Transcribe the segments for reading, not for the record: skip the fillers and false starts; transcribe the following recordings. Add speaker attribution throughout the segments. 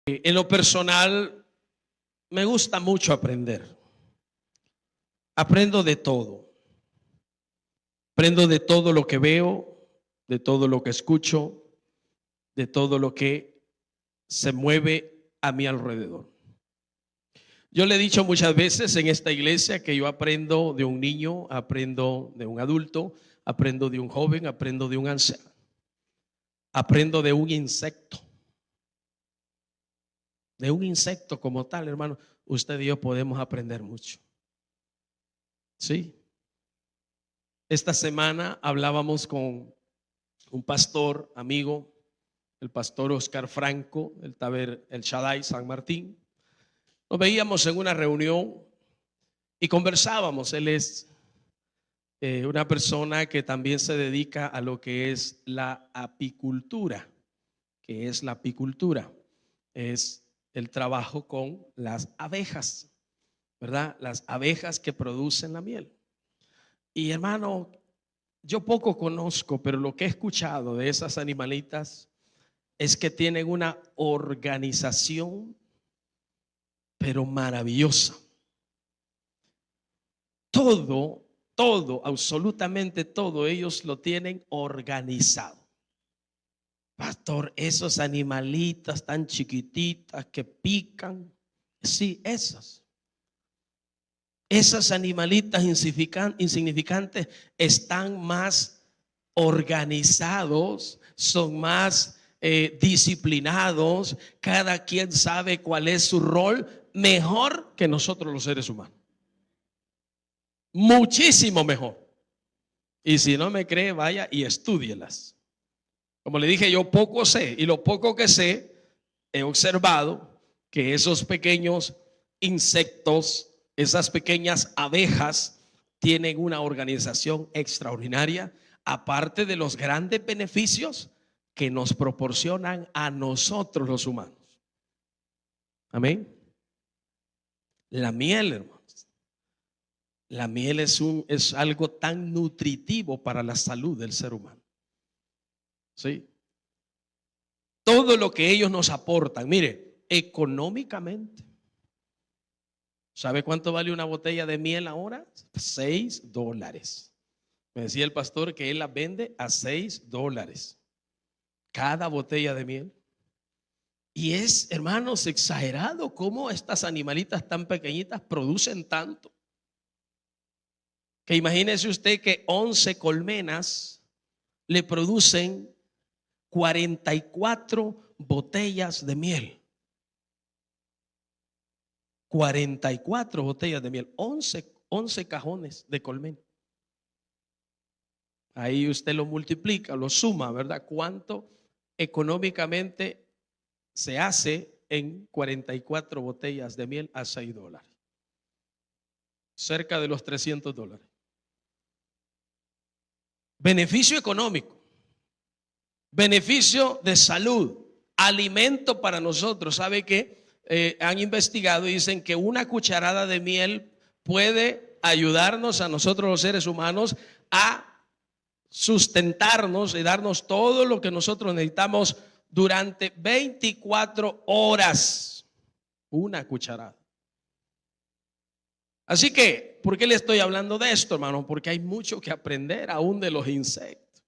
Speaker 1: En lo personal, me gusta mucho aprender. Aprendo de todo. Aprendo de todo lo que veo, de todo lo que escucho, de todo lo que se mueve a mi alrededor. Yo le he dicho muchas veces en esta iglesia que yo aprendo de un niño, aprendo de un adulto, aprendo de un joven, aprendo de un anciano. Aprendo de un insecto. De un insecto como tal, hermano, usted y yo podemos aprender mucho. Sí. Esta semana hablábamos con un pastor amigo, el pastor Oscar Franco, del Taber El Shaddai San Martín. Nos veíamos en una reunión y conversábamos. Él es una persona que también se dedica a lo que es la apicultura. ¿Qué es la apicultura? Es el trabajo con las abejas, ¿verdad? Las abejas que producen la miel. Y hermano, yo poco conozco, pero lo que he escuchado de esas animalitas es que tienen una organización, pero maravillosa. Todo, absolutamente todo, ellos lo tienen organizado. Pastor, esos animalitas tan chiquititas que pican, sí, esas animalitas insignificantes están más organizados, son más disciplinados, cada quien sabe cuál es su rol, mejor que nosotros los seres humanos. Muchísimo mejor. Y si no me cree, vaya y estúdielas. Como le dije, yo poco sé, y lo poco que sé, he observado que esos pequeños insectos, esas pequeñas abejas, tienen una organización extraordinaria, aparte de los grandes beneficios que nos proporcionan a nosotros los humanos. Amén. La miel, hermanos. La miel es algo tan nutritivo para la salud del ser humano. Sí. Todo lo que ellos nos aportan, mire, económicamente. ¿Sabe cuánto vale una botella de miel ahora? $6. Me decía el pastor que él la vende a $6 cada botella de miel. Y es, hermanos, exagerado cómo estas animalitas tan pequeñitas producen tanto. Que imagínese usted que 11 colmenas le producen 44 botellas de miel. 44 botellas de miel, 11 cajones de colmena. Ahí usted lo multiplica, lo suma, ¿verdad? ¿Cuánto económicamente se hace en 44 botellas de miel a $6? Cerca de los $300. Beneficio económico, beneficio de salud, alimento para nosotros. ¿Sabe qué? Han investigado y dicen que una cucharada de miel puede ayudarnos a nosotros los seres humanos a sustentarnos y darnos todo lo que nosotros necesitamos durante 24 horas. Una cucharada. Así que, ¿por qué le estoy hablando de esto, hermano? Porque hay mucho que aprender aún de los insectos.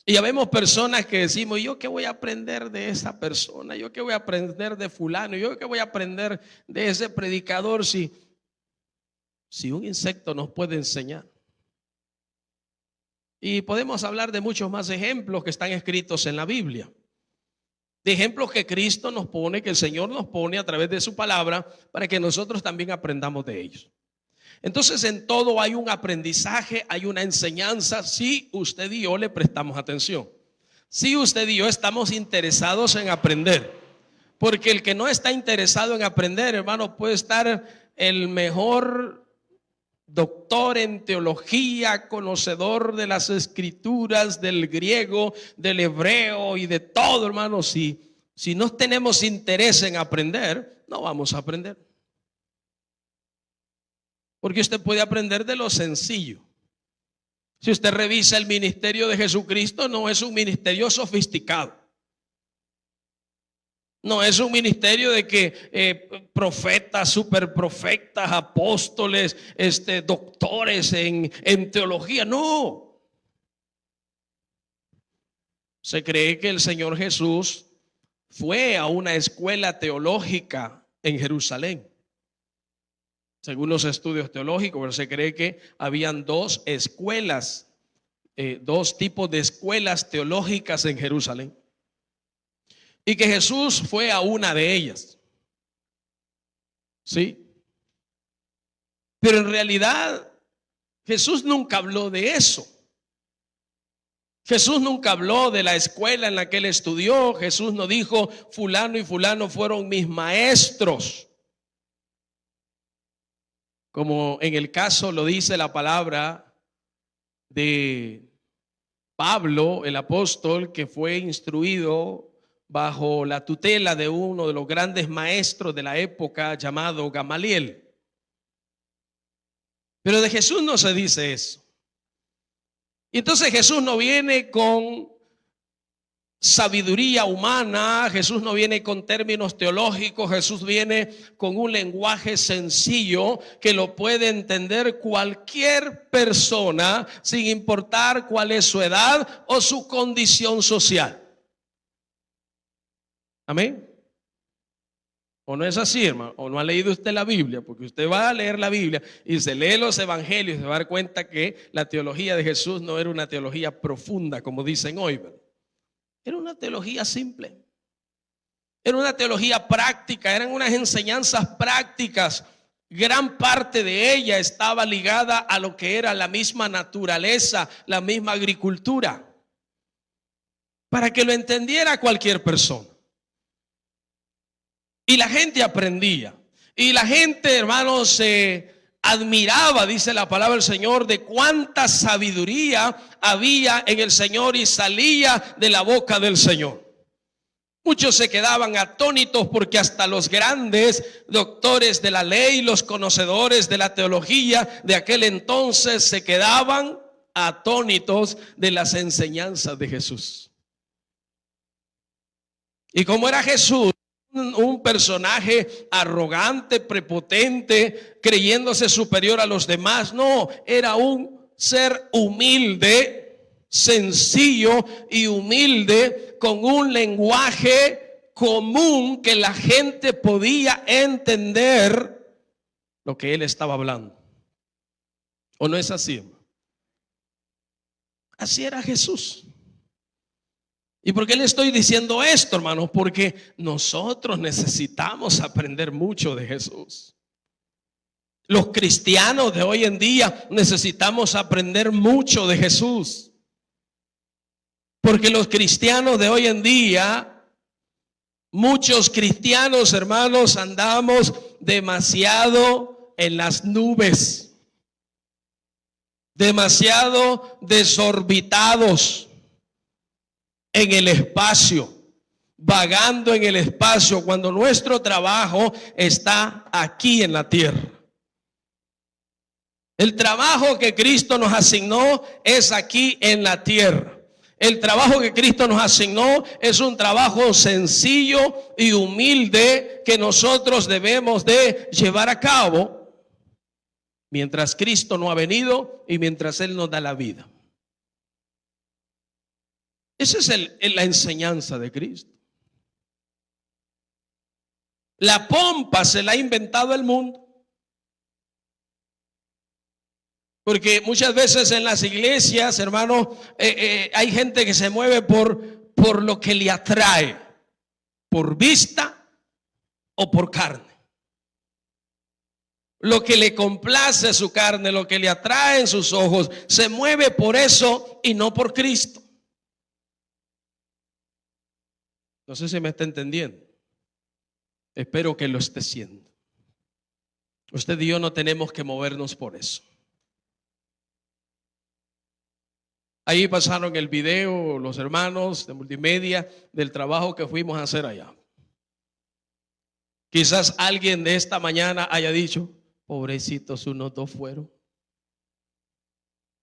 Speaker 1: Y ya vemos personas que decimos, ¿yo qué voy a aprender de esa persona? ¿Yo qué voy a aprender de fulano? ¿Yo qué voy a aprender de ese predicador si un insecto nos puede enseñar? Y podemos hablar de muchos más ejemplos que están escritos en la Biblia. De ejemplos que Cristo nos pone, que el Señor nos pone a través de su palabra para que nosotros también aprendamos de ellos. Entonces en todo hay un aprendizaje, hay una enseñanza, si usted y yo le prestamos atención. Si usted y yo estamos interesados en aprender. Porque el que no está interesado en aprender, hermano, puede estar el mejor doctor en teología, conocedor de las escrituras, del griego, del hebreo y de todo, hermano. Si no tenemos interés en aprender, no vamos a aprender. Porque usted puede aprender de lo sencillo. Si usted revisa el ministerio de Jesucristo, no es un ministerio sofisticado. No es un ministerio de que profetas, superprofetas, apóstoles, doctores en teología. No. Se cree que el Señor Jesús fue a una escuela teológica en Jerusalén. Según los estudios teológicos, pero se cree que habían dos escuelas, dos tipos de escuelas teológicas en Jerusalén. Y que Jesús fue a una de ellas. ¿Sí? Pero en realidad Jesús nunca habló de eso. Jesús nunca habló de la escuela en la que él estudió. Jesús no dijo, fulano y fulano fueron mis maestros. Como en el caso lo dice la palabra de Pablo, el apóstol, que fue instruido bajo la tutela de uno de los grandes maestros de la época llamado Gamaliel. Pero de Jesús no se dice eso. Y entonces Jesús no viene con sabiduría humana, Jesús no viene con términos teológicos, Jesús viene con un lenguaje sencillo que lo puede entender cualquier persona sin importar cuál es su edad o su condición social. Amén. ¿O no es así, hermano? ¿O no ha leído usted la Biblia? Porque usted va a leer la Biblia y se lee los evangelios y se va a dar cuenta que la teología de Jesús no era una teología profunda como dicen hoy, ¿verdad? Era una teología simple. Era una teología práctica, eran unas enseñanzas prácticas. Gran parte de ella estaba ligada a lo que era la misma naturaleza, la misma agricultura, para que lo entendiera cualquier persona. Y la gente aprendía. Y la gente, hermanos, se admiraba, dice la palabra del Señor, de cuánta sabiduría había en el Señor y salía de la boca del Señor. Muchos se quedaban atónitos porque hasta los grandes doctores de la ley, los conocedores de la teología de aquel entonces se quedaban atónitos de las enseñanzas de Jesús. Y como era Jesús, un personaje arrogante, prepotente, creyéndose superior a los demás. No, era un ser humilde, sencillo y humilde, con un lenguaje común que la gente podía entender lo que él estaba hablando. ¿O no es así? Así era Jesús. ¿Y por qué le estoy diciendo esto, hermanos? Porque nosotros necesitamos aprender mucho de Jesús. Los cristianos de hoy en día necesitamos aprender mucho de Jesús. Porque los cristianos de hoy en día, muchos cristianos, hermanos, andamos demasiado en las nubes, demasiado desorbitados en el espacio, vagando en el espacio, cuando nuestro trabajo está aquí en la tierra. El trabajo que Cristo nos asignó es aquí en la tierra. El trabajo que Cristo nos asignó es un trabajo sencillo y humilde que nosotros debemos de llevar a cabo mientras Cristo no ha venido y mientras Él nos da la vida. Esa es la enseñanza de Cristo. La pompa se la ha inventado el mundo. Porque muchas veces en las iglesias, hermano, hay gente que se mueve por lo que le atrae, por vista o por carne. Lo que le complace su carne, lo que le atrae en sus ojos, se mueve por eso y no por Cristo. No sé si me está entendiendo. Espero que lo esté siendo. Usted y yo no tenemos que movernos por eso. Ahí pasaron el video los hermanos de multimedia del trabajo que fuimos a hacer allá. Quizás alguien de esta mañana haya dicho, pobrecitos, unos dos fueron.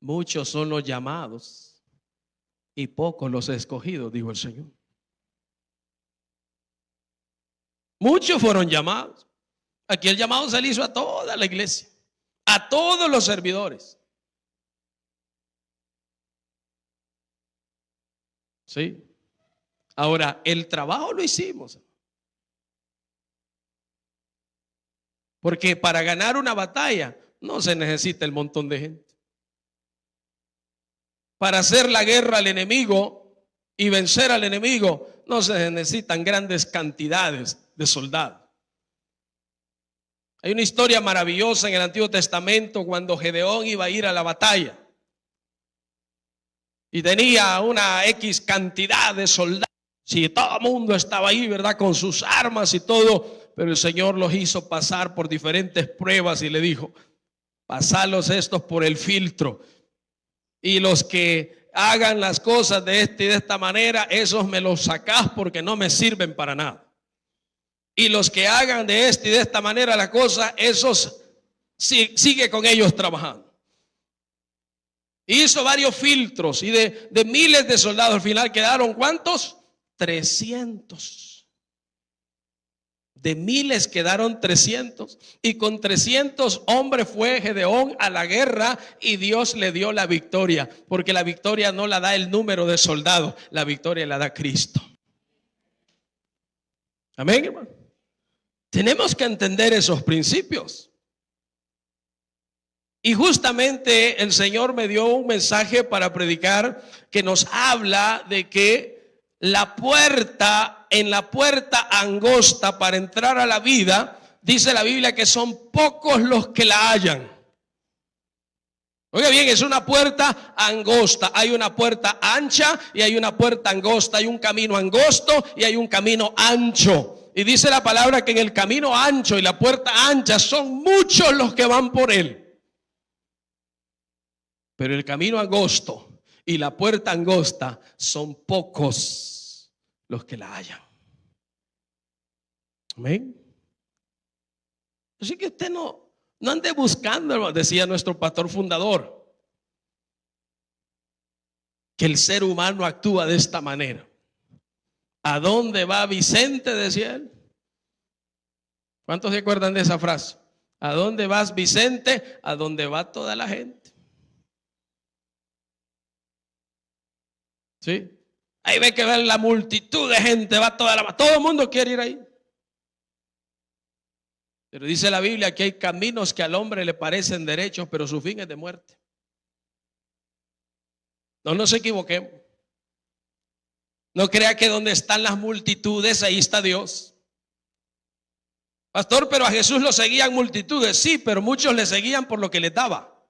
Speaker 1: Muchos son los llamados y pocos los escogidos, dijo el Señor. Muchos fueron llamados. Aquí el llamado se le hizo a toda la iglesia, a todos los servidores. ¿Sí? Ahora, el trabajo lo hicimos. Porque para ganar una batalla no se necesita el montón de gente. Para hacer la guerra al enemigo y vencer al enemigo no se necesitan grandes cantidades de soldados. Hay una historia maravillosa en el Antiguo Testamento cuando Gedeón iba a ir a la batalla y tenía una X cantidad de soldados. Si todo el mundo estaba ahí, ¿verdad? Con sus armas y todo, pero el Señor los hizo pasar por diferentes pruebas y le dijo: pasalos estos por el filtro, y los que hagan las cosas de esta y de esta manera, esos me los sacás porque no me sirven para nada. Y los que hagan de esta y de esta manera la cosa, esos sigue con ellos trabajando. Hizo varios filtros y de miles de soldados, al final quedaron ¿cuántos? 300. De miles quedaron 300. Y con 300 hombres fue Gedeón a la guerra y Dios le dio la victoria. Porque la victoria no la da el número de soldados, la victoria la da Cristo. Amén, hermano. Tenemos que entender esos principios. Y justamente el Señor me dio un mensaje para predicar que nos habla de que en la puerta angosta para entrar a la vida, dice la Biblia que son pocos los que la hallan. Oiga bien, es una puerta angosta. Hay una puerta ancha y hay una puerta angosta. Hay un camino angosto y hay un camino ancho. Y dice la palabra que en el camino ancho y la puerta ancha son muchos los que van por él. Pero el camino angosto y la puerta angosta son pocos los que la hallan. Amén. Así que usted no ande buscando, decía nuestro pastor fundador, que el ser humano actúa de esta manera. ¿A dónde va Vicente?, decía él. ¿Cuántos se acuerdan de esa frase? ¿A dónde vas, Vicente? A donde va toda la gente. ¿Sí? Ahí ve que ver la multitud de gente, va todo el mundo quiere ir ahí. Pero dice la Biblia que hay caminos que al hombre le parecen derechos, pero su fin es de muerte. No nos equivoquemos. No crea que donde están las multitudes, ahí está Dios. Pastor, pero a Jesús lo seguían multitudes. Sí, pero muchos le seguían por lo que les daba.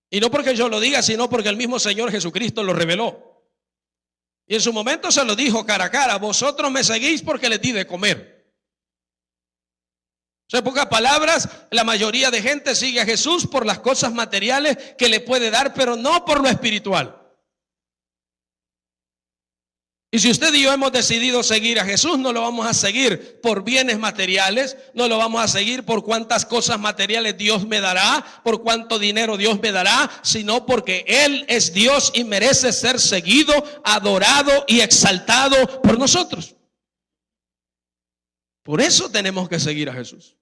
Speaker 1: Y no porque yo lo diga, sino porque el mismo Señor Jesucristo lo reveló. Y en su momento se lo dijo cara a cara: vosotros me seguís porque les di de comer. O sea, en pocas palabras, la mayoría de gente sigue a Jesús por las cosas materiales que le puede dar, pero no por lo espiritual. Y si usted y yo hemos decidido seguir a Jesús, no lo vamos a seguir por bienes materiales, no lo vamos a seguir por cuántas cosas materiales Dios me dará, por cuánto dinero Dios me dará, sino porque Él es Dios y merece ser seguido, adorado y exaltado por nosotros. Por eso tenemos que seguir a Jesús,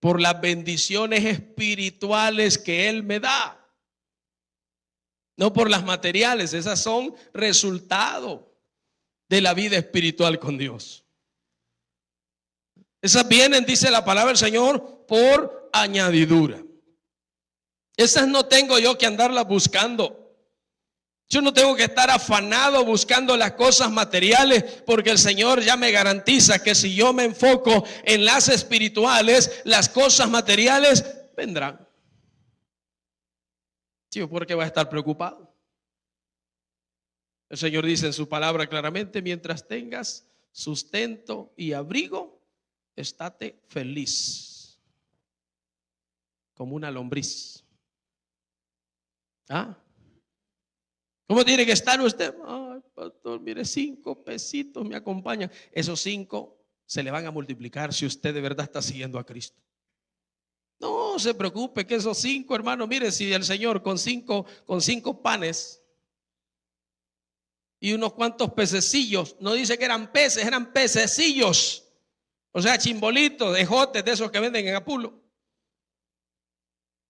Speaker 1: por las bendiciones espirituales que Él me da, no por las materiales. Esas son resultado de la vida espiritual con Dios. Esas vienen, dice la palabra del Señor, por añadidura. Esas no tengo yo que andarlas buscando. Yo no tengo que estar afanado buscando las cosas materiales, porque el Señor ya me garantiza que si yo me enfoco en las espirituales, las cosas materiales vendrán. Sí, ¿por qué va a estar preocupado? El Señor dice en su palabra claramente: mientras tengas sustento y abrigo, estate feliz, como una lombriz. ¿Ah? ¿Cómo tiene que estar usted? Ay, pastor, mire, 5 pesitos me acompañan. Esos 5 se le van a multiplicar si usted de verdad está siguiendo a Cristo. No se preocupe que esos 5, hermano, mire, si el Señor con cinco panes y unos cuantos pececillos. No dice que eran peces, eran pececillos. O sea, chimbolitos, ejotes de esos que venden en Apulo.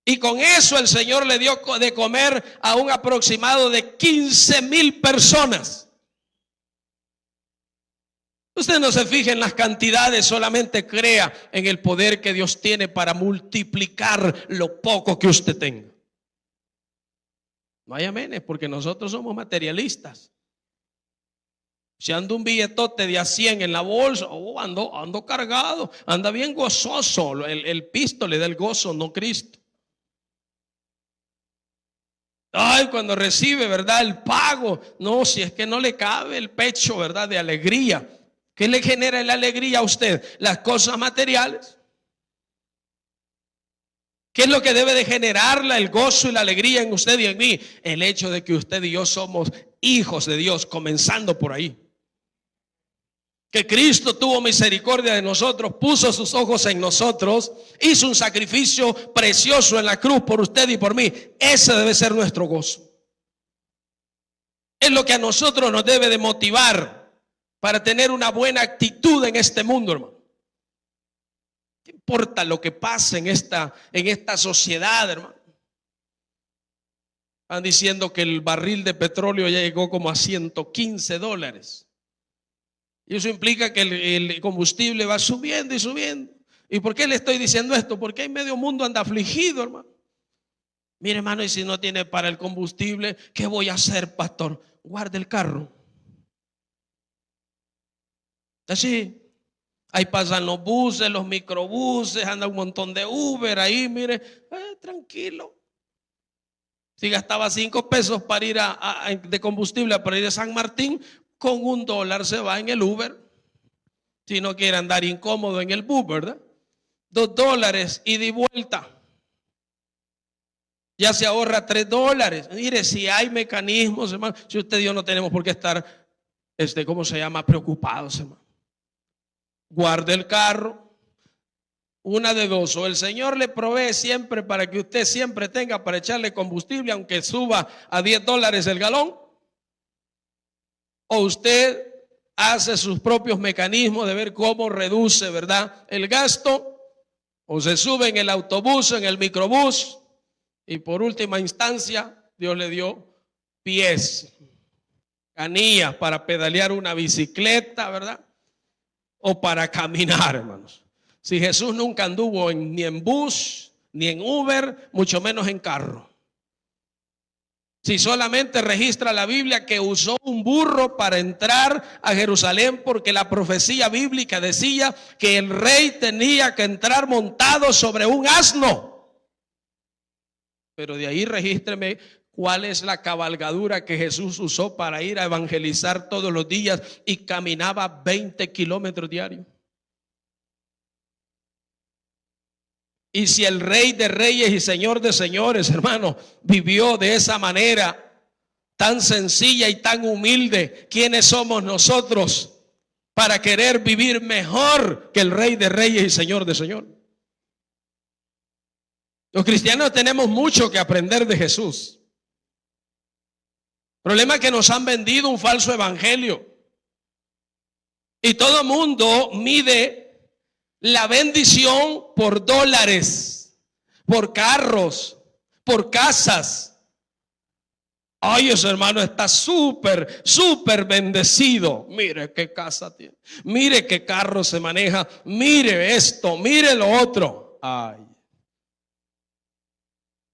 Speaker 1: Y con eso el Señor le dio de comer a un aproximado de 15,000 personas. Usted no se fije en las cantidades, solamente crea en el poder que Dios tiene para multiplicar lo poco que usted tenga. No hay amenes, porque nosotros somos materialistas. Si ando un billetote de a 100 en la bolsa, ando cargado, anda bien gozoso. El pisto le da el gozo, no Cristo. Ay, cuando recibe, ¿verdad? El pago. No, si es que no le cabe el pecho, ¿verdad? De alegría. ¿Qué le genera la alegría a usted? Las cosas materiales. ¿Qué es lo que debe de generarla el gozo y la alegría en usted y en mí? El hecho de que usted y yo somos hijos de Dios, comenzando por ahí. Que Cristo tuvo misericordia de nosotros, puso sus ojos en nosotros, hizo un sacrificio precioso en la cruz por usted y por mí. Ese debe ser nuestro gozo. Es lo que a nosotros nos debe de motivar para tener una buena actitud en este mundo, hermano. ¿Qué importa lo que pase en esta sociedad, hermano? Están diciendo que el barril de petróleo ya llegó como a $115. Y eso implica que el combustible va subiendo y subiendo. ¿Y por qué le estoy diciendo esto? Porque hay medio mundo anda afligido, hermano. Mire, hermano, y si no tiene para el combustible, ¿qué voy a hacer, pastor? Guarde el carro. Así. Ahí pasan los buses, los microbuses, anda un montón de Uber ahí, mire, tranquilo. Si gastaba 5 pesos para ir de combustible para ir a San Martín, con $1 se va en el Uber. Si no quiere andar incómodo en el bus, ¿verdad? $2 ida y vuelta. Ya se ahorra $3. Mire, si hay mecanismos, hermano, si usted y yo no tenemos por qué estar, ¿cómo se llama? Preocupados, hermano. Guarde el carro. Una de dos, o el Señor le provee siempre para que usted siempre tenga para echarle combustible, aunque suba a $10 el galón, o usted hace sus propios mecanismos de ver cómo reduce, ¿verdad?, el gasto, o se sube en el autobús, en el microbús, y por última instancia, Dios le dio pies, canillas para pedalear una bicicleta, ¿verdad?, o para caminar, hermanos. Si Jesús nunca anduvo ni en bus, ni en Uber, mucho menos en carro. Si solamente registra la Biblia que usó un burro para entrar a Jerusalén, porque la profecía bíblica decía que el rey tenía que entrar montado sobre un asno. Pero de ahí regístreme cuál es la cabalgadura que Jesús usó para ir a evangelizar todos los días y caminaba 20 kilómetros diarios. Y si el Rey de Reyes y Señor de Señores, hermano, vivió de esa manera tan sencilla y tan humilde, ¿quiénes somos nosotros para querer vivir mejor que el Rey de Reyes y Señor de Señores? Los cristianos tenemos mucho que aprender de Jesús. El problema es que nos han vendido un falso evangelio. Y todo mundo mide la bendición por dólares, por carros, por casas. Ay, ese hermano está súper bendecido. Mire qué casa tiene, mire qué carro se maneja, mire esto, mire lo otro. Ay,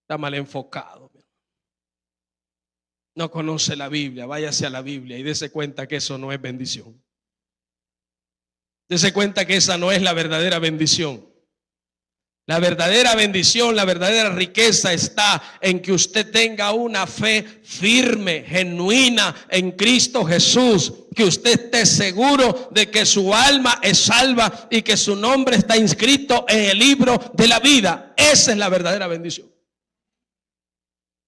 Speaker 1: está mal enfocado. No conoce la Biblia, váyase a la Biblia y dése cuenta que eso no es bendición. Dese cuenta que esa no es la verdadera bendición. La verdadera bendición, la verdadera riqueza está en que usted tenga una fe firme, genuina en Cristo Jesús. Que usted esté seguro de que su alma es salva y que su nombre está inscrito en el libro de la vida. Esa es la verdadera bendición.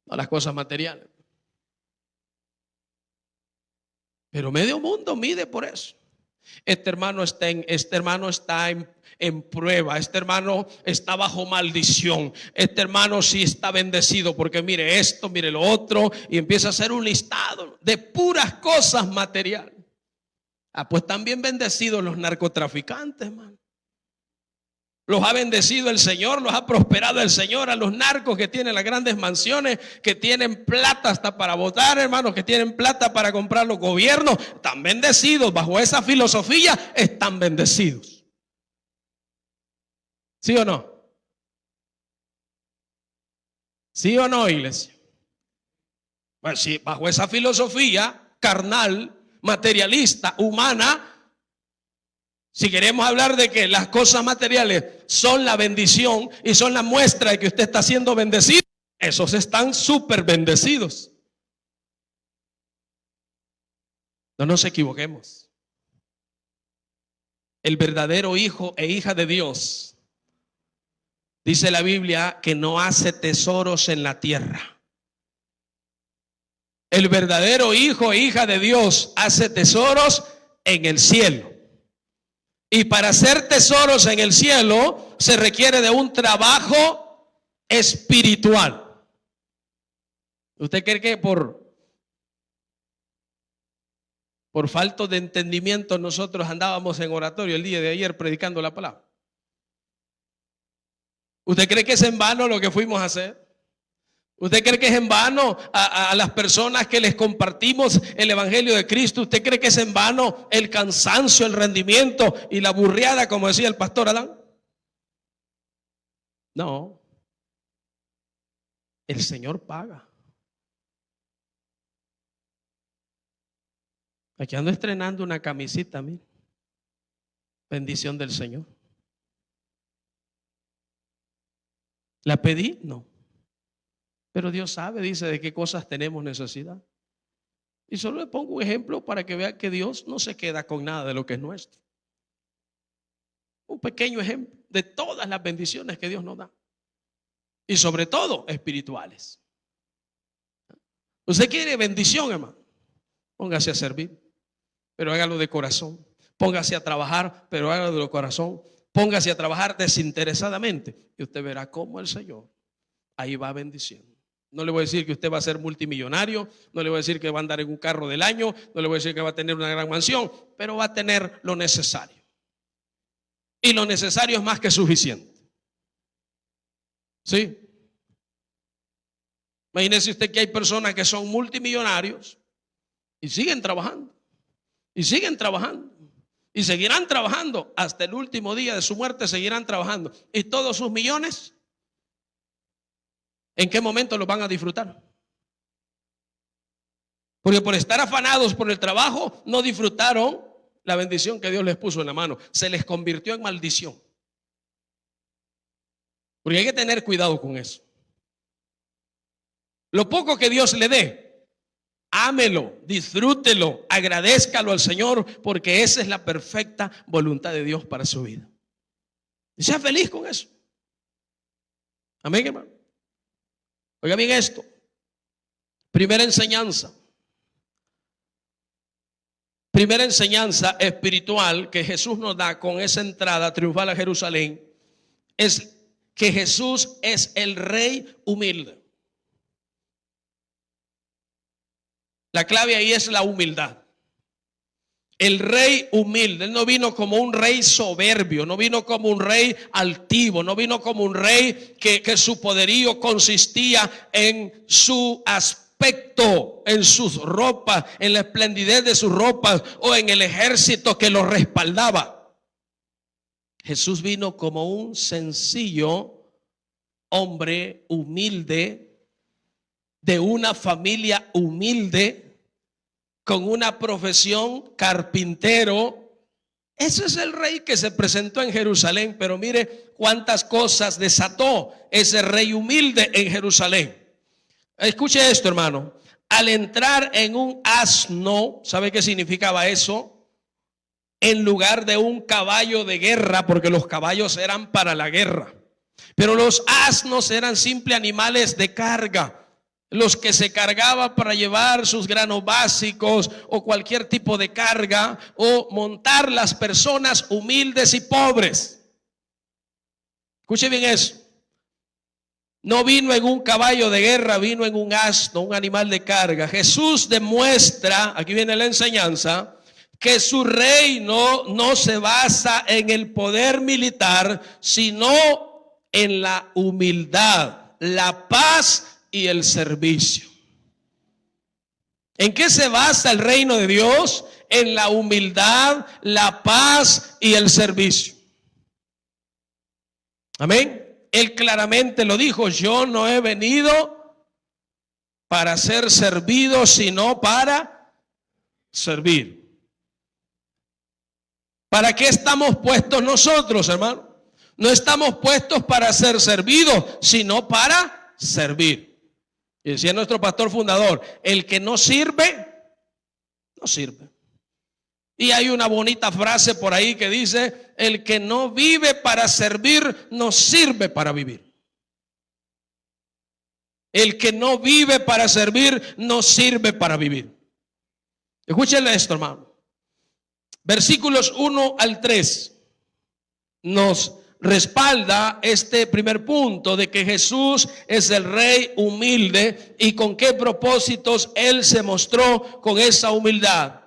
Speaker 1: No las cosas materiales. Pero medio mundo mide por eso. Este hermano está en prueba, este hermano está bajo maldición, este hermano sí está bendecido porque mire esto, mire lo otro, y empieza a hacer un listado de puras cosas materiales. Pues también bendecidos los narcotraficantes, hermano. Los ha bendecido el Señor, los ha prosperado el Señor. A los narcos que tienen las grandes mansiones, que tienen plata hasta para votar, hermanos, que tienen plata para comprar los gobiernos, están bendecidos. Bajo esa filosofía están bendecidos. ¿Sí o no? ¿Sí o no, iglesia? Pues sí, bajo esa filosofía carnal, materialista, humana. Si queremos hablar de que las cosas materiales son la bendición y son la muestra de que usted está siendo bendecido, esos están súper bendecidos. No nos equivoquemos. El verdadero hijo e hija de Dios, dice la Biblia, que no hace tesoros en la tierra. El verdadero hijo e hija de Dios hace tesoros en el cielo. Y para hacer tesoros en el cielo se requiere de un trabajo espiritual. ¿Usted cree que por falta de entendimiento nosotros andábamos en oratorio el día de ayer predicando la palabra? ¿Usted cree que es en vano lo que fuimos a hacer? ¿Usted cree que es en vano a las personas que les compartimos el evangelio de Cristo? ¿Usted cree que es en vano el cansancio, el rendimiento y la burriada, como decía el pastor Adán? No. El Señor paga. Aquí ando estrenando una camisita, mire. Bendición del Señor. ¿La pedí? No. Pero Dios sabe, dice, de qué cosas tenemos necesidad. Y solo le pongo un ejemplo para que vea que Dios no se queda con nada de lo que es nuestro. Un pequeño ejemplo de todas las bendiciones que Dios nos da. Y sobre todo espirituales. Usted quiere bendición, hermano. Póngase a servir, pero hágalo de corazón. Póngase a trabajar, pero hágalo de corazón. Póngase a trabajar desinteresadamente. Y usted verá cómo el Señor ahí va bendiciendo. No le voy a decir que usted va a ser multimillonario, no le voy a decir que va a andar en un carro del año, no le voy a decir que va a tener una gran mansión, pero va a tener lo necesario. Y lo necesario es más que suficiente. ¿Sí? Imagínese usted que hay personas que son multimillonarios y siguen trabajando, y siguen trabajando, y seguirán trabajando hasta el último día de su muerte, seguirán trabajando. Y todos sus millones, ¿en qué momento los van a disfrutar? Porque por estar afanados por el trabajo no disfrutaron la bendición que Dios les puso en la mano. Se les convirtió en maldición. Porque hay que tener cuidado con eso. Lo poco que Dios le dé, ámelo, disfrútelo, agradézcalo al Señor, porque esa es la perfecta voluntad de Dios para su vida. Y sea feliz con eso. Amén, hermano. Oiga bien esto. Primera enseñanza. Primera enseñanza espiritual que Jesús nos da con esa entrada triunfal a Jerusalén es que Jesús es el rey humilde. La clave ahí es la humildad. El rey humilde. Él no vino como un rey soberbio, no vino como un rey altivo, no vino como un rey que su poderío consistía en su aspecto, en sus ropas, en la esplendidez de sus ropas o en el ejército que lo respaldaba. Jesús vino como un sencillo hombre humilde, de una familia humilde, con una profesión, carpintero. Ese es el rey que se presentó en Jerusalén. Pero mire cuántas cosas desató ese rey humilde en Jerusalén. Escuche esto, hermano. Al entrar en un asno, ¿sabe qué significaba eso? En lugar de un caballo de guerra, porque los caballos eran para la guerra, pero los asnos eran simples animales de carga. los que se cargaban para llevar sus granos básicos o cualquier tipo de carga, o montar las personas humildes y pobres. Escuche bien eso. No vino en un caballo de guerra, vino en un asno, un animal de carga. Jesús demuestra, aquí viene la enseñanza, que su reino no se basa en el poder militar, sino en la humildad, la paz y el servicio. ¿En qué se basa el reino de Dios? En la humildad, la paz y el servicio. Amén. Él claramente lo dijo: yo no he venido para ser servido, sino para servir. ¿Para qué estamos puestos nosotros, hermano? No estamos puestos para ser servidos, sino para servir. Y decía nuestro pastor fundador: el que no sirve, no sirve. Y hay una bonita frase por ahí que dice: el que no vive para servir, no sirve para vivir. El que no vive para servir, no sirve para vivir. Escúchenle esto, hermano. Versículos 1 al 3 nos respalda este primer punto de que Jesús es el rey humilde y con qué propósitos Él se mostró con esa humildad.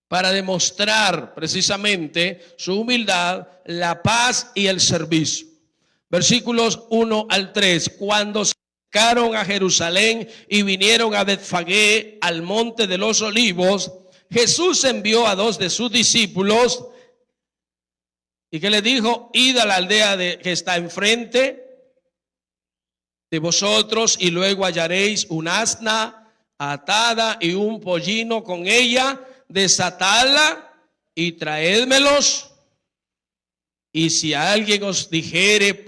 Speaker 1: Para demostrar precisamente su humildad, la paz y el servicio. Versículos 1 al 3. Cuando se acercaron a Jerusalén y vinieron a Betfagé, al monte de los Olivos, Jesús envió a 2 de sus discípulos y que le dijo: id a la aldea que está enfrente de vosotros y luego hallaréis un asna atada y un pollino con ella. Desatadla y traédmelos. Y si alguien os dijere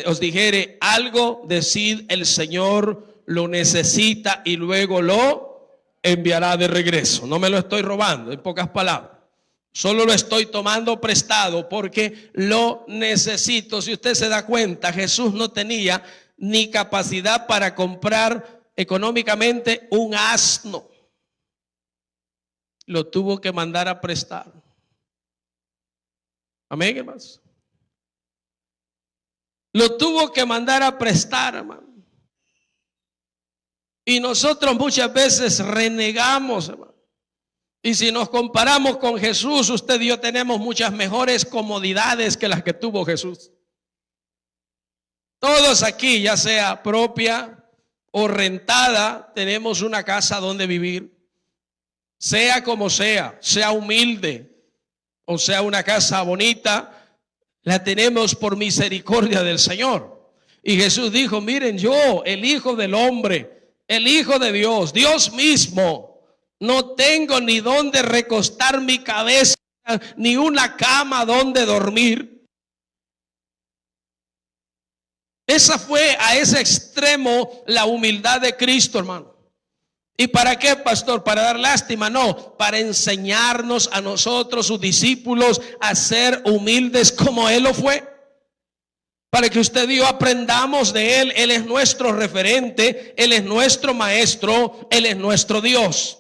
Speaker 1: os dijere algo, decid: el Señor lo necesita, y luego lo enviará de regreso. No me lo estoy robando, en pocas palabras. Solo lo estoy tomando prestado porque lo necesito. Si usted se da cuenta, Jesús no tenía ni capacidad para comprar económicamente un asno. Lo tuvo que mandar a prestar. Amén, hermanos. Lo tuvo que mandar a prestar, hermano. Y nosotros muchas veces renegamos, hermano. Y si nos comparamos con Jesús, usted y yo tenemos muchas mejores comodidades que las que tuvo Jesús. Todos aquí, ya sea propia o rentada, tenemos una casa donde vivir. Sea como sea humilde o sea una casa bonita, la tenemos por misericordia del Señor. Y Jesús dijo: miren, yo, el Hijo del Hombre, el Hijo de Dios, Dios mismo, no tengo ni dónde recostar mi cabeza, ni una cama donde dormir. Esa fue a ese extremo la humildad de Cristo, hermano. ¿Y para qué, pastor? ¿Para dar lástima? No, para enseñarnos a nosotros, sus discípulos, a ser humildes como Él lo fue. Para que usted y yo aprendamos de Él. Él es nuestro referente, Él es nuestro maestro, Él es nuestro Dios.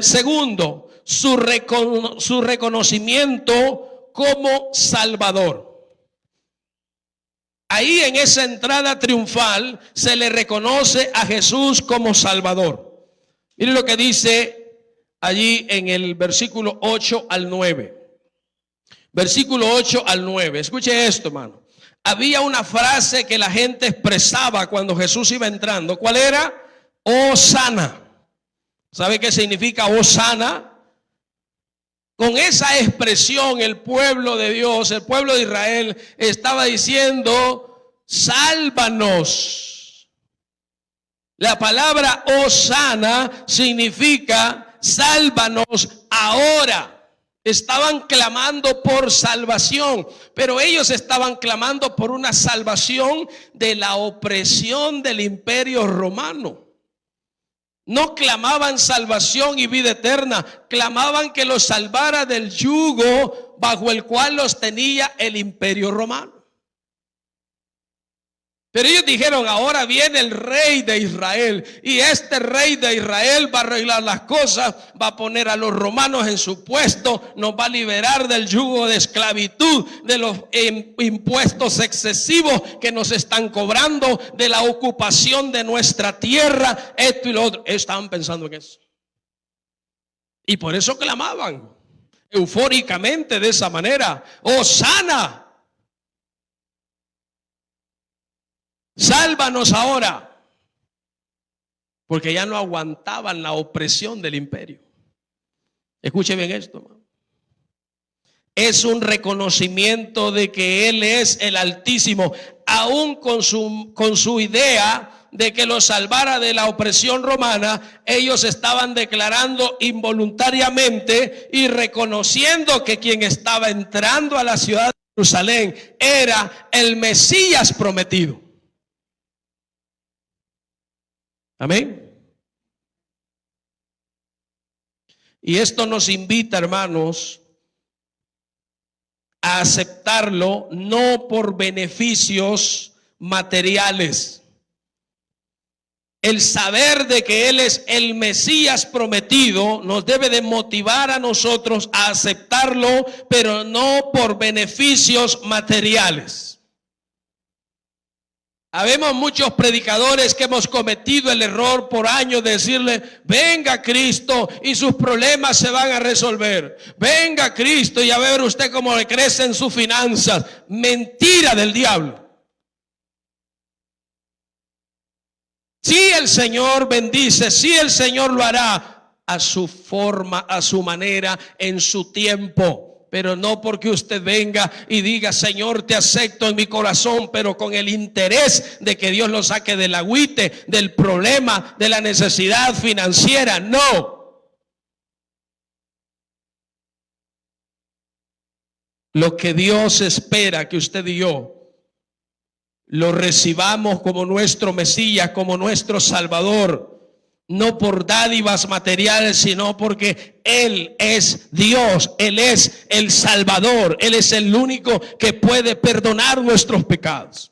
Speaker 1: Segundo, su reconocimiento como Salvador. Ahí en esa entrada triunfal se le reconoce a Jesús como Salvador. Miren lo que dice allí en el versículo 8 al 9. Versículo 8 al 9. Escuche esto, hermano. Había una frase que la gente expresaba cuando Jesús iba entrando. ¿Cuál era? Hosana. ¿Sabe qué significa Hosana? Con esa expresión el pueblo de Dios, el pueblo de Israel, estaba diciendo: sálvanos. La palabra Hosana significa sálvanos ahora. Estaban clamando por salvación, pero ellos estaban clamando por una salvación de la opresión del imperio romano. No clamaban salvación y vida eterna, clamaban que los salvara del yugo bajo el cual los tenía el imperio romano. Pero ellos dijeron, ahora viene el rey de Israel, y este rey de Israel va a arreglar las cosas, va a poner a los romanos en su puesto, nos va a liberar del yugo de esclavitud, de los impuestos excesivos que nos están cobrando, de la ocupación de nuestra tierra, esto y lo otro. Estaban pensando en eso. Y por eso clamaban eufóricamente de esa manera: Hosana, sálvanos ahora, porque ya no aguantaban la opresión del imperio. Escuche bien esto, hermano. Es un reconocimiento de que Él es el Altísimo, aún con su idea de que los salvara de la opresión romana. Ellos estaban declarando involuntariamente y reconociendo que quien estaba entrando a la ciudad de Jerusalén era el Mesías prometido. Amén. Y esto nos invita, hermanos, a aceptarlo no por beneficios materiales. El saber de que Él es el Mesías prometido nos debe de motivar a nosotros a aceptarlo, pero no por beneficios materiales. Habemos muchos predicadores que hemos cometido el error por años de decirle: venga Cristo y sus problemas se van a resolver. Venga Cristo y a ver usted cómo le crecen sus finanzas. Mentira del diablo. Si el Señor bendice, si el Señor lo hará a su forma, a su manera, en su tiempo. Pero no porque usted venga y diga: Señor, te acepto en mi corazón, pero con el interés de que Dios lo saque del agüite, del problema, de la necesidad financiera. No. Lo que Dios espera que usted y yo lo recibamos como nuestro Mesías, como nuestro Salvador. No por dádivas materiales, sino porque Él es Dios, Él es el Salvador, Él es el único que puede perdonar nuestros pecados.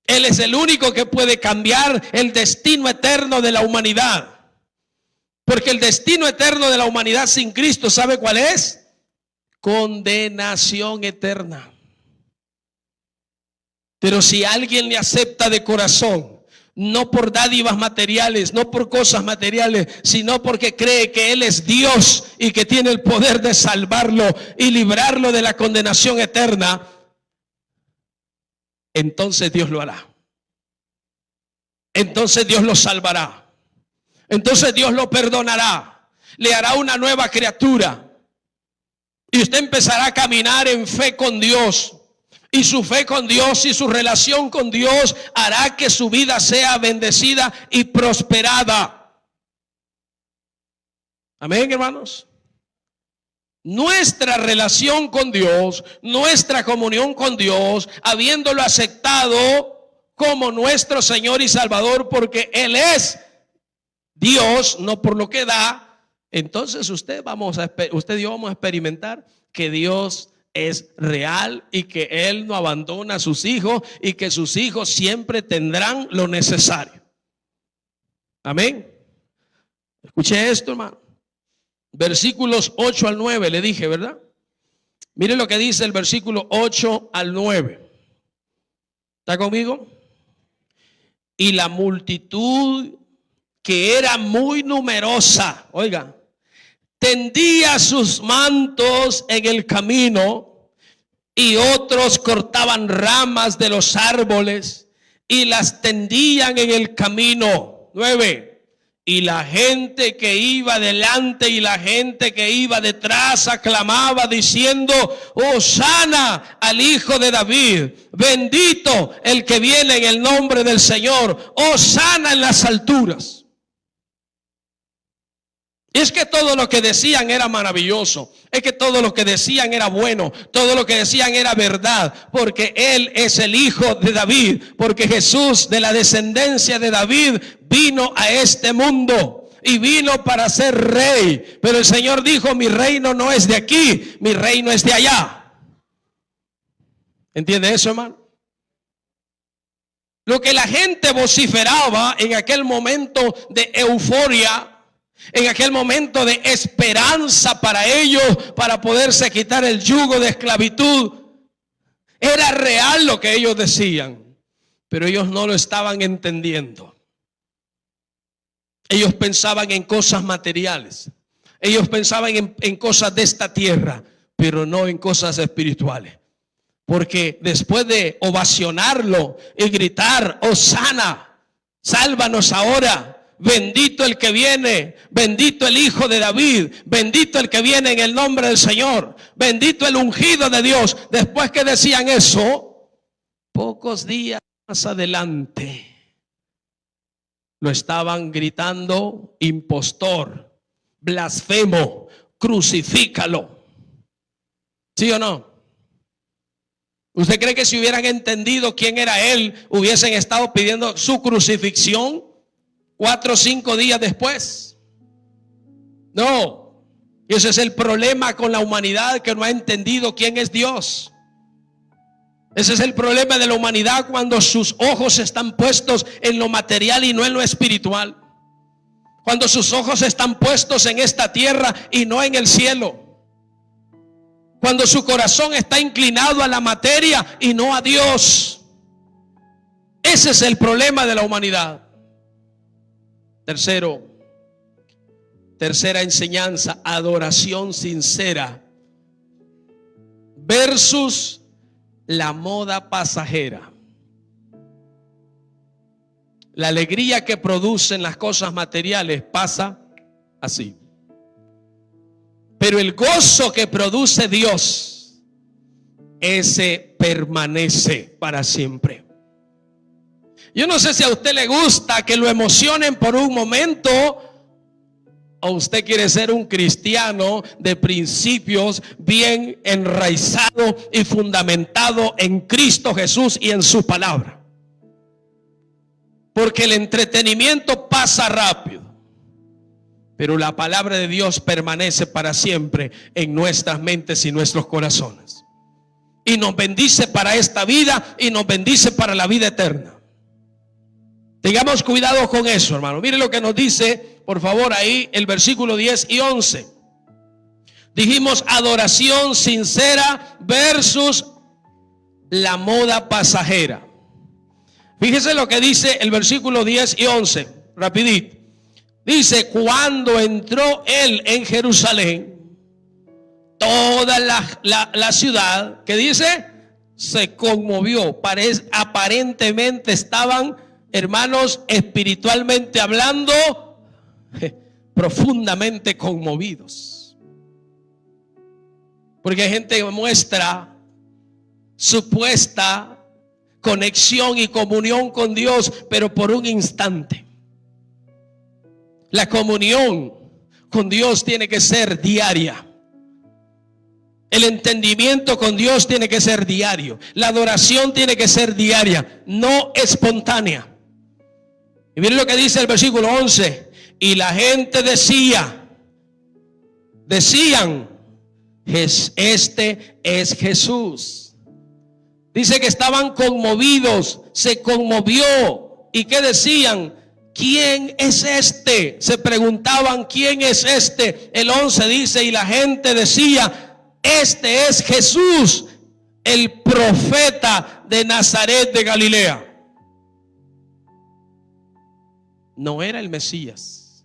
Speaker 1: Él es el único que puede cambiar el destino eterno de la humanidad. Porque el destino eterno de la humanidad sin Cristo, ¿sabe cuál es? Condenación eterna. Pero si alguien le acepta de corazón, no por dádivas materiales, no por cosas materiales, sino porque cree que Él es Dios y que tiene el poder de salvarlo y librarlo de la condenación eterna, entonces Dios lo hará. Entonces Dios lo salvará. Entonces Dios lo perdonará. Le hará una nueva criatura. Y usted empezará a caminar en fe con Dios. Y su fe con Dios y su relación con Dios hará que su vida sea bendecida y prosperada. Amén, hermanos. Nuestra relación con Dios, nuestra comunión con Dios, habiéndolo aceptado como nuestro Señor y Salvador, porque Él es Dios, no por lo que da, entonces usted y yo vamos a experimentar que Dios es real y que Él no abandona a sus hijos y que sus hijos siempre tendrán lo necesario. Amén. Escuche esto, hermano. Versículos 8 al 9 le dije, ¿verdad? Mire lo que dice el versículo 8 al 9. ¿Está conmigo? Y la multitud, que era muy numerosa, oiga, tendía sus mantos en el camino, y otros cortaban ramas de los árboles y las tendían en el camino. 9. Y la gente que iba delante y la gente que iba detrás aclamaba diciendo: Hosana al Hijo de David, bendito el que viene en el nombre del Señor, Hosana en las alturas. Es que todo lo que decían era maravilloso, es que todo lo que decían era bueno, todo lo que decían era verdad, porque Él es el Hijo de David, porque Jesús, de la descendencia de David, vino a este mundo y vino para ser rey. Pero el Señor dijo: mi reino no es de aquí, mi reino es de allá. ¿Entiende eso, hermano? Lo que la gente vociferaba en aquel momento de euforia, en aquel momento de esperanza para ellos, para poderse quitar el yugo de esclavitud, era real lo que ellos decían, pero ellos no lo estaban entendiendo. Ellos pensaban en cosas materiales, ellos pensaban en cosas de esta tierra, pero no en cosas espirituales. Porque después de ovacionarlo y gritar, Hosana, sálvanos ahora, bendito el que viene, bendito el Hijo de David, bendito el que viene en el nombre del Señor, bendito el ungido de Dios. Después que decían eso, pocos días más adelante lo estaban gritando: impostor, blasfemo, crucifícalo. ¿Sí o no? ¿Usted cree que si hubieran entendido quién era él, hubiesen estado pidiendo su crucifixión 4 o 5 días después? No. Ese es el problema con la humanidad, que no ha entendido quién es Dios. Ese es el problema de la humanidad cuando sus ojos están puestos en lo material y no en lo espiritual. Cuando sus ojos están puestos en esta tierra y no en el cielo. Cuando su corazón está inclinado a la materia y no a Dios. Ese es el problema de la humanidad. Tercera enseñanza: adoración sincera versus la moda pasajera. La alegría que producen las cosas materiales pasa así. Pero el gozo que produce Dios, ese permanece para siempre. Yo no sé si a usted le gusta que lo emocionen por un momento, o usted quiere ser un cristiano de principios, bien enraizado y fundamentado en Cristo Jesús y en su palabra. Porque el entretenimiento pasa rápido, pero la palabra de Dios permanece para siempre en nuestras mentes y nuestros corazones. Y nos bendice para esta vida y nos bendice para la vida eterna. Tengamos cuidado con eso, hermano. Mire lo que nos dice, por favor, ahí el versículo 10 y 11. Dijimos adoración sincera versus la moda pasajera. Fíjese lo que dice el versículo 10 y 11, rapidito. Dice: cuando entró él en Jerusalén, toda la ciudad, ¿qué dice? Se conmovió. Aparentemente estaban, hermanos, espiritualmente hablando, profundamente conmovidos. Porque hay gente que muestra supuesta conexión y comunión con Dios, pero por un instante. La comunión con Dios tiene que ser diaria. El entendimiento con Dios tiene que ser diario. La adoración tiene que ser diaria, no espontánea. Y miren lo que dice el versículo 11. Y la gente decían, este es Jesús. Dice que estaban conmovidos, se conmovió. ¿Y qué decían? ¿Quién es este? Se preguntaban, ¿quién es este? El 11 dice: y la gente decía, este es Jesús, el profeta de Nazaret de Galilea. No era el Mesías,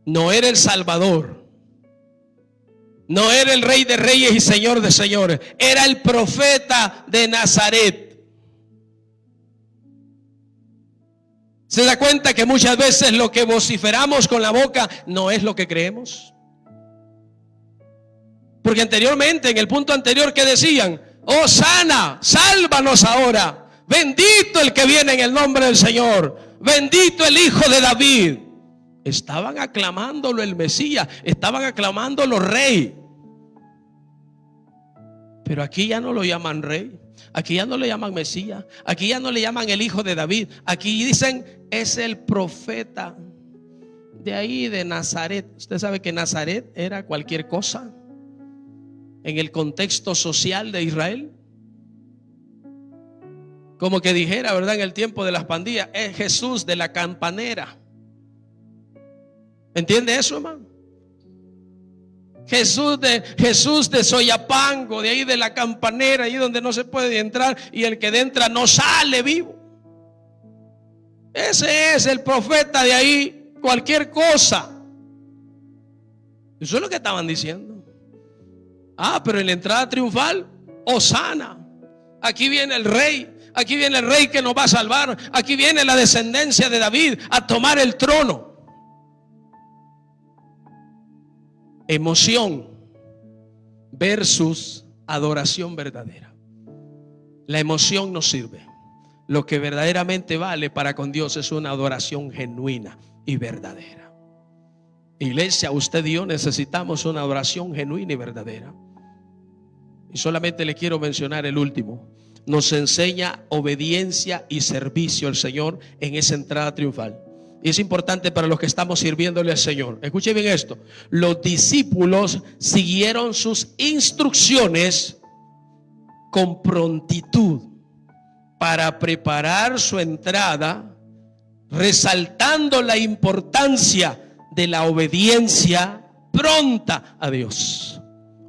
Speaker 1: no era el Salvador, no era el Rey de Reyes y Señor de Señores, era el profeta de Nazaret. ¿Se da cuenta que muchas veces lo que vociferamos con la boca no es lo que creemos? Porque anteriormente, en el punto anterior, ¿qué decían? Hosana, sálvanos ahora, bendito el que viene en el nombre del Señor, bendito el Hijo de David. Estaban aclamándolo el Mesías, estaban aclamándolo rey. Pero aquí ya no lo llaman rey, aquí ya no le llaman Mesías, aquí ya no le llaman el Hijo de David. Aquí dicen, es el profeta de ahí de Nazaret. Usted sabe que Nazaret era cualquier cosa en el contexto social de Israel. Como que dijera, ¿verdad? En el tiempo de las pandillas, es Jesús de la campanera. ¿Entiende eso, hermano? Jesús de Soyapango, de ahí de la campanera, ahí donde no se puede entrar, y el que entra no sale vivo. Ese es el profeta de ahí, cualquier cosa. Eso es lo que estaban diciendo. Pero en la entrada triunfal, Hosana, aquí viene el rey. Aquí viene el rey que nos va a salvar. Aquí viene la descendencia de David a tomar el trono. Emoción versus adoración verdadera. La emoción no sirve. Lo que verdaderamente vale para con Dios es una adoración genuina y verdadera. Iglesia, usted y yo necesitamos una adoración genuina y verdadera. Y solamente le quiero mencionar el último. Nos enseña obediencia y servicio al Señor en esa entrada triunfal. Y es importante para los que estamos sirviéndole al Señor. Escuche bien esto. Los discípulos siguieron sus instrucciones con prontitud para preparar su entrada, resaltando la importancia de la obediencia pronta a Dios.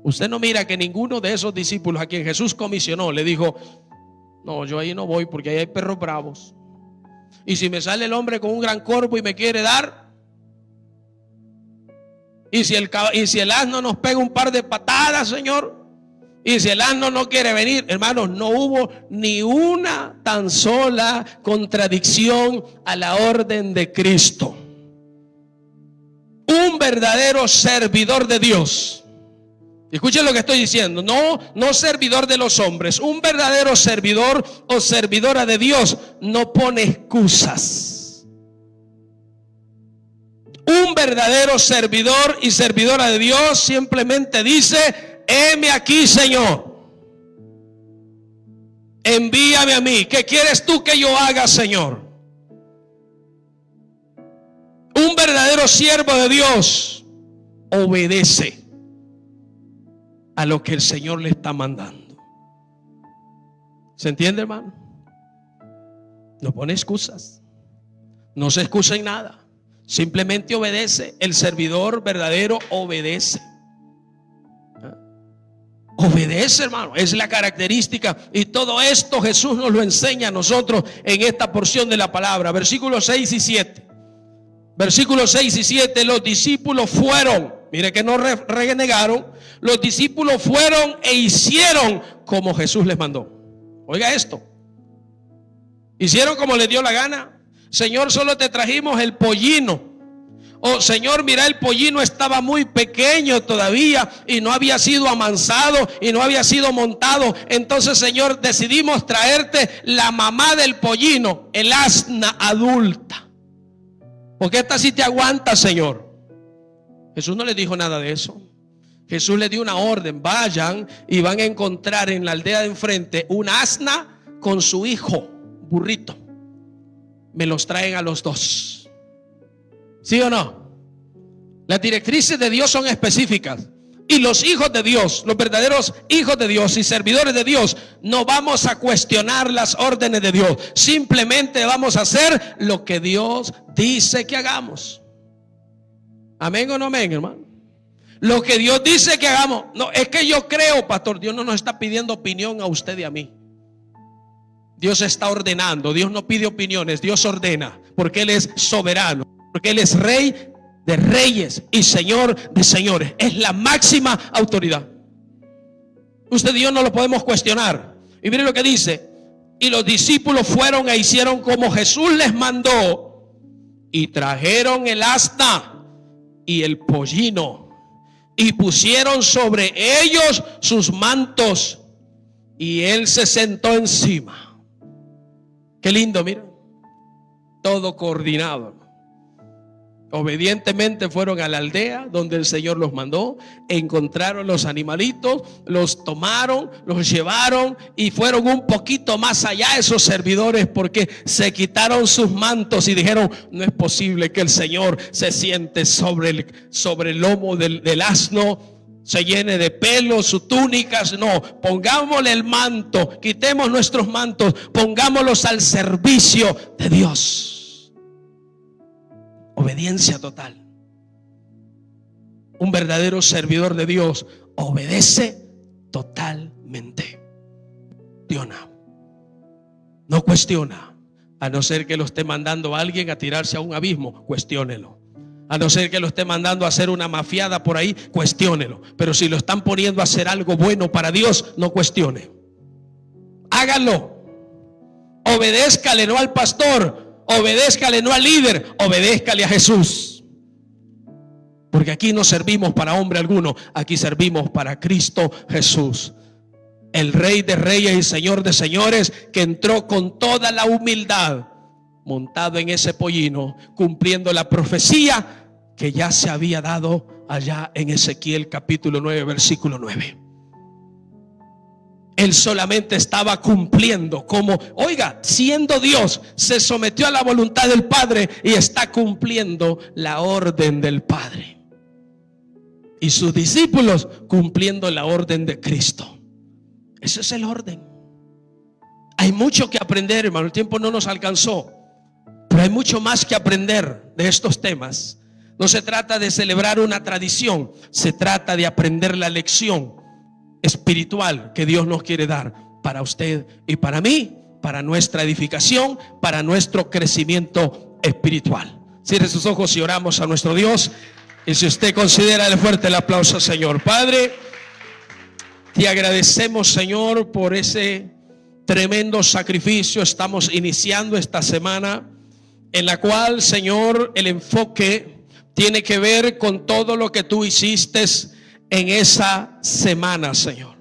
Speaker 1: Usted no mira que ninguno de esos discípulos a quien Jesús comisionó le dijo: no, yo ahí no voy porque ahí hay perros bravos. Y si me sale el hombre con un gran corvo y me quiere dar, y si el asno nos pega un par de patadas, Señor, y si el asno no quiere venir, hermanos, no hubo ni una tan sola contradicción a la orden de Cristo. Un verdadero servidor de Dios. Escuchen lo que estoy diciendo. No servidor de los hombres. Un verdadero servidor o servidora de Dios no pone excusas. Un verdadero servidor y servidora de Dios simplemente dice: heme aquí, Señor, envíame a mí. ¿Qué quieres tú que yo haga, Señor? Un verdadero siervo de Dios obedece a lo que el Señor le está mandando. ¿Se entiende, hermano? No pone excusas. No se excusa en nada. Simplemente obedece. El servidor verdadero obedece. Obedece, hermano. Es la característica. Y todo esto Jesús nos lo enseña a nosotros en esta porción de la palabra. Versículos 6 y 7. Versículos 6 y 7. Los discípulos fueron. Mire que no renegaron. Los discípulos fueron e hicieron como Jesús les mandó. Oiga esto. Hicieron como les dio la gana. Señor, solo te trajimos el pollino. Oh, Señor, mira, el pollino estaba muy pequeño todavía y no había sido amansado y no había sido montado. Entonces, Señor, decidimos traerte la mamá del pollino, el asna adulta, porque esta sí te aguanta, Señor. Jesús no les dijo nada de eso. Jesús les dio una orden: vayan y van a encontrar en la aldea de enfrente un asna con su hijo, burrito. Me los traen a los dos. ¿Sí o no? Las directrices de Dios son específicas. Y los hijos de Dios, los verdaderos hijos de Dios y servidores de Dios, no vamos a cuestionar las órdenes de Dios. Simplemente vamos a hacer lo que Dios dice que hagamos. Amén o no amén, hermano. Lo que Dios dice que hagamos. No, es que yo creo, pastor. Dios no nos está pidiendo opinión a usted y a mí. Dios está ordenando. Dios no pide opiniones, Dios ordena, porque Él es soberano, porque Él es rey de reyes y señor de señores. Es la máxima autoridad. Usted y yo no lo podemos cuestionar. Y mire lo que dice: y los discípulos fueron e hicieron como Jesús les mandó, y trajeron el asna y el pollino, y pusieron sobre ellos sus mantos, y Él se sentó encima. Qué lindo, mira. Todo coordinado. Obedientemente fueron a la aldea donde el Señor los mandó, encontraron los animalitos, los tomaron, los llevaron y fueron un poquito más allá esos servidores, porque se quitaron sus mantos y dijeron: no es posible que el Señor se siente sobre el lomo del asno se llene de pelo, sus túnicas. No, pongámosle el manto, quitemos nuestros mantos, pongámoslos al servicio de Dios. Obediencia total. Un verdadero servidor de Dios obedece totalmente. No cuestiona, a no ser que lo esté mandando a alguien a tirarse a un abismo, cuestiónelo. A no ser que lo esté mandando a hacer una mafiada por ahí, cuestiónelo. Pero si lo están poniendo a hacer algo bueno para Dios, no cuestione. Háganlo. Obedézcale no al pastor, obedézcale no al líder, obedézcale a Jesús. Porque aquí no servimos para hombre alguno, aquí servimos para Cristo Jesús, el Rey de reyes y Señor de señores, que entró con toda la humildad, montado en ese pollino, cumpliendo la profecía que ya se había dado allá en Ezequiel capítulo 9, versículo 9. Él solamente estaba cumpliendo como, oiga, siendo Dios, se sometió a la voluntad del Padre y está cumpliendo la orden del Padre. Y sus discípulos cumpliendo la orden de Cristo. Ese es el orden. Hay mucho que aprender, hermano. El tiempo no nos alcanzó, pero hay mucho más que aprender de estos temas. No se trata de celebrar una tradición, se trata de aprender la lección espiritual que Dios nos quiere dar para usted y para mí, para nuestra edificación, para nuestro crecimiento espiritual. Cierre sus ojos y oramos a nuestro Dios. Y si usted considera, el fuerte el aplauso, Señor. Padre, te agradecemos, Señor, por ese tremendo sacrificio. Estamos iniciando esta semana en la cual, Señor, el enfoque tiene que ver con todo lo que tú hiciste en esa semana, Señor.